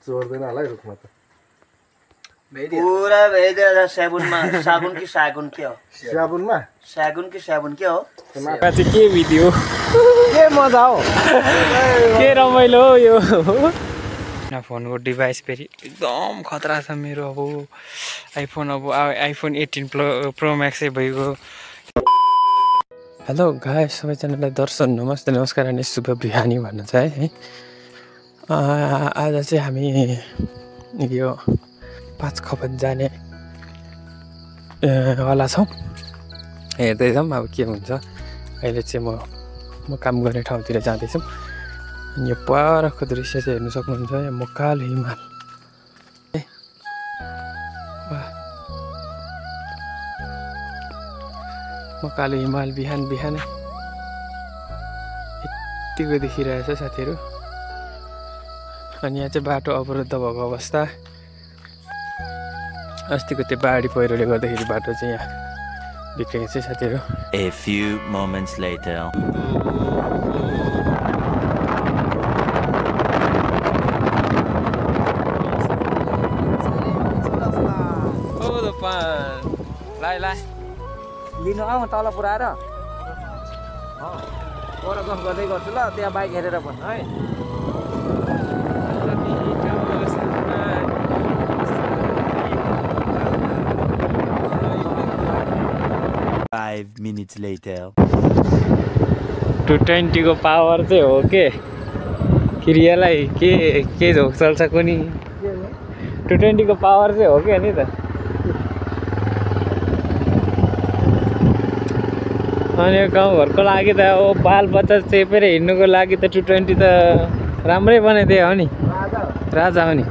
चोर्दैन होला है रुखमा त पूरा भेइदिएर साबुनमा साबुन कि सागुन के हो साबुनमा सागुन कि साबुन के हो चाहिँ के भिडियो के मजा हो के रमाइलो हो यो फोनको डिभाइस फेरि एकदम खतरा छ मेरो अब आइफोन आइफोन 18 प्रो म्याक्सै भइगयो हेलो गाइस सबैजनालाई दर्शन नमस्ते नमस्कार अनि शुभ बिहानी भन्न चाहिँ है आज चाहिँ हामी यो 5 खपत जाने वाला छौँ हेर्दैछौँ अब के हुन्छ अहिले चाहिँ म काम गर्ने ठाउँतिर जाँदैछु अनि यो परको दृश्य चाहिँ हेर्नु सक्नुहुन्छ यहाँ मकालो हिमाल मकालो हिमाल बिहान बिहानै यतिको देखिरहेछ साथीहरू अनि यहाँ चाहिँ बाटो अवरुद्ध भएको अवस्था अस्तिको त्यो पहाडी पहिरोले गर्दाखेरि बाटो चाहिँ यहाँ बिग्रेको छ साथीहरू A few moments later लिनु आऊ तल पुऱ्याएर ओरा गफ गर्दै गर्छु ल त्यहाँ बाइक हेरेर भन्नु है 5 minutes later 220 को पावर चाहिँ हो के क्रियालाई के झोक चल्छ कुनी 220 को पावर चाहिँ हो के नि त अनि गाउँघरको लागि त अब बाल बच्चा चेपेर हिँड्नुको लागि त 220 त राम्रै बनाइदियो हो नि राजा हो नि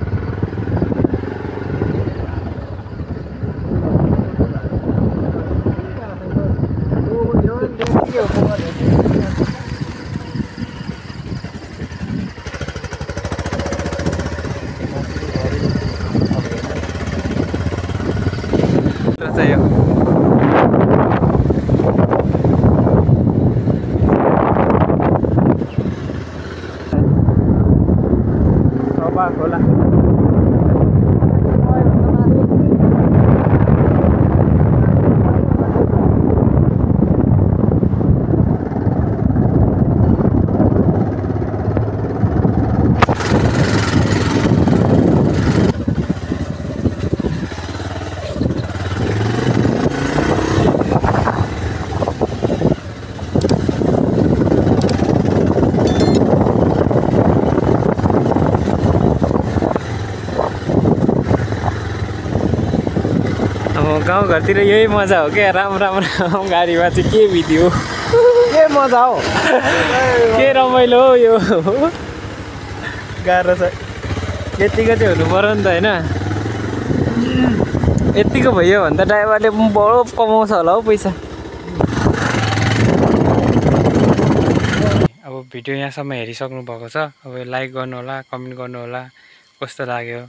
खोला गाउँघरतिर यही मजा हो क्या राम्रो गाडीमा चाहिँ के भिडियो के मजा हो के रमाइलो हो यो गाह्रो छ यतिको चाहिँ हुनु पर्यो नि त होइन यतिको भयो भने त ड्राइभरले पनि बडो कमाउँछ होला हौ पैसा अब भिडियो यहाँसम्म हेरिसक्नु भएको छ अब लाइक गर्नु होला कमेन्ट गर्नु होला कस्तो लाग्यो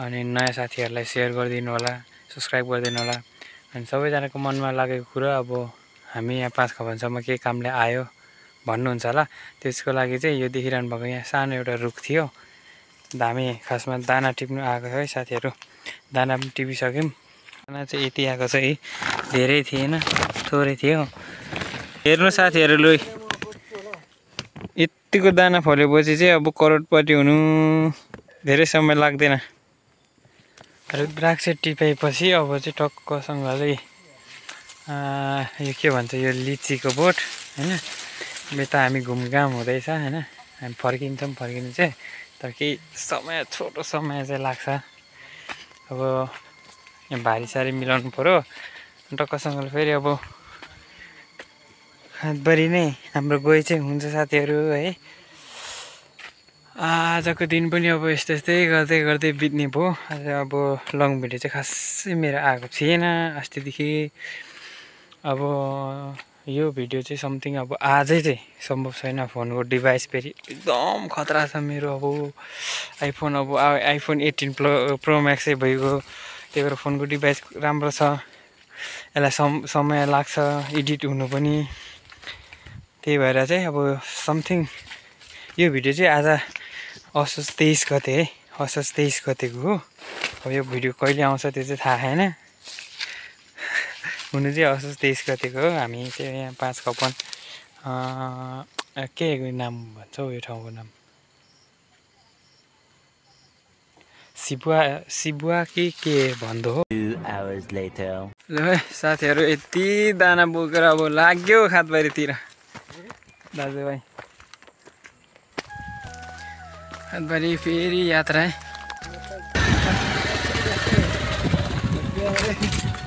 अनि नयाँ साथीहरूलाई सेयर गरिदिनु होला सब्सक्राइब गरिदिनु होला अनि सबैजनाको मनमा लागेको कुरा अब हामी यहाँ 5 खपतसम्म के कामले आयो भन्नुहुन्छ होला त्यसको लागि चाहिँ यो देखिरहनु भएको यहाँ सानो एउटा रुख थियो हामी खासमा दाना टिप्नु आएको है साथीहरू दाना पनि टिपिसक्यौँ दाना चाहिँ यति आएको छ है धेरै थिएन थोरै थियो हेर्नु साथीहरू लु यतिको दाना फलेपछि चाहिँ अब करोडपति हुनु धेरै समय लाग्दैन रुद्राक्ष टिपेपछि अब चाहिँ टक्कसँगले यो के भन्छ यो लिचीको बोट होइन यता हामी घुमघाम हुँदैछ होइन हामी फर्किनु चाहिँ तर केही समय छोटो समय चाहिँ लाग्छ अब यहाँ भारी सारी मिलाउनु पऱ्यो टक्कसँगले फेरि अब हातभरि नै हाम्रो गइ चाहिँ हुन्छ साथीहरू है आजको दिन पनि अब यस्तै गर्दै बित्ने भयो आज अब लङ भिडियो चाहिँ खासै मेरो आएको थिएन अस्तिदेखि अब यो भिडियो चाहिँ समथिङ अब आजै चाहिँ सम्भव छैन फोनको डिभाइस फेरि एकदम खतरा छ मेरो अब आइफोन 18 प्रो म्याक्सै भइगयो त्यही भएर फोनको डिभाइस राम्रो छ यसलाई समय लाग्छ एडिट हुनु पनि त्यही भएर चाहिँ अब समथिङ यो भिडियो चाहिँ आज असोज 23 गते है, असोज 23 गतेको हो। अब यो भिडियो कहिले आउँछ त्यो चाहिँ थाहा छैन। हुनु चाहिँ असोज 23 गतेको हो। हामी चाहिँ यहाँ 5 कपन के नाम भन्छ हौ यो ठाउँको नाम, सिबुवा कि के भन्दो हो। 2 hours later. ल है साथीहरू यति दाना बोकेर अब लाग्यो खातबारीतिर। दाजुभाइ खातबारी फेरि यात्रा है।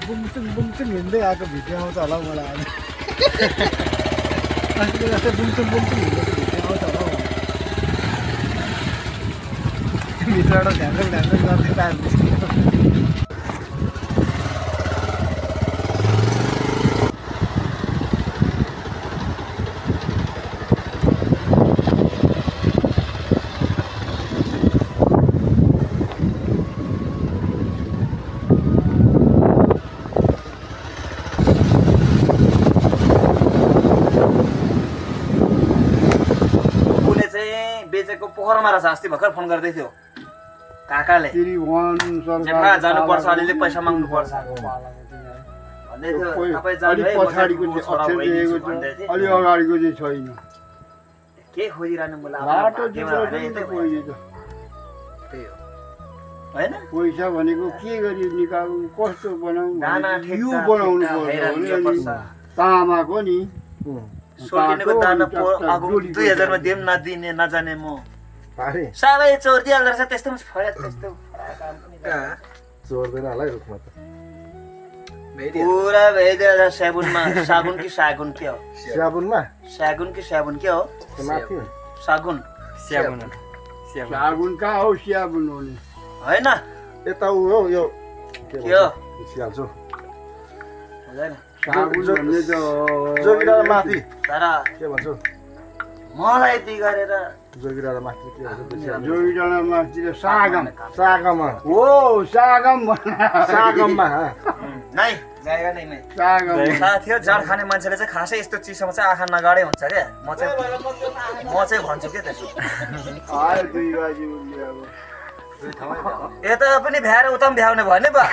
बुमचुङ हिँड्दै आएको भिडियो आउँछ होला मलाई आज। अस्ति जस्तै बुमचुङ हिँडेको भिडियो आउँछ होला भित्रबाट ढ्याङ्गल गर्दै तार्दैछ। बेचेको पोखरमा रहेछ। अस्ति भर्खर फोन गर्दै थियो काकाले, जेठा जानुपर्छ, अलिअलि पैसा माग्नु पर्छ भन्दै थियो। तपाईँ जानु है, पछाडिको अलि अगाडिको चाहिँ छैन। के खोजिरहनु मलाई बाटो होइन पैसा भनेको के गरी निकाल्नु, कस्तो बनाउनु, दाना यो बनाउनु पर्छ। तामाको नि सोकिनेको दाना 2000 मा दिएम नदिने नजाने म सबै चोर्दिहाल्दो रहेछ। त्यस्तो त्यस्तो चोर्दैन होला रुखमा त पुरा भइदिएर साबुनमा। सागुन कि सागुन के हो? साबुनमा सागुन कि साबुन के हो? माथि सागुन साबुन कहाँ हो? स्याबुन हो नि होइन, यता उ हो यो के हो? बिर्सिहाल्छु। हुँदैन साबुन भन्ने त जोगिरा माथि तर के भन्छौ? मलाई यति गरेर जोगिरा माथि के भन्छ? जोगिरा माथि सागम हो। सागममा नै जाएगा नै नै सागम साथीहरु, जाँड खाने मान्छेले चाहिँ खासै यस्तो चिजसँग चाहिँ आँखा नगाडै हुन्छ क्या। म चाहिँ भन्छु के त्यसो। आयो 2 बजे उले अब यता पनि भ्याएर उता पनि भ्याउने भयो नि बा।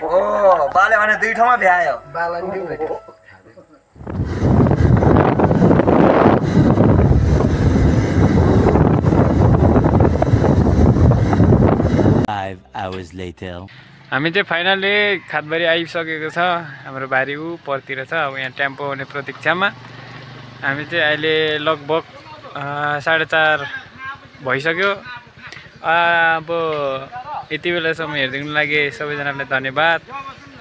ओ बाले भने 2 ठाउँमा भ्यायो। 5 hours later. हामी चाहिँ फाइनली खातबारी आइसकेको छ। हाम्रो बारी ऊ परतिर छ। अब यहाँ टेम्पो आउने प्रतीक्षामा हामी चाहिँ अहिले लगभग 4:30 भइसक्यो। अब यति बेलासम्म हेरिदिनुको लागि सबैजनालाई धन्यवाद।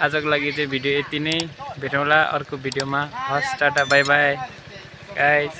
आजको लागि चाहिँ भिडियो यति नै। भेटौँला अर्को भिडियोमा। हस्, टाटा, बाई बाई गाइस।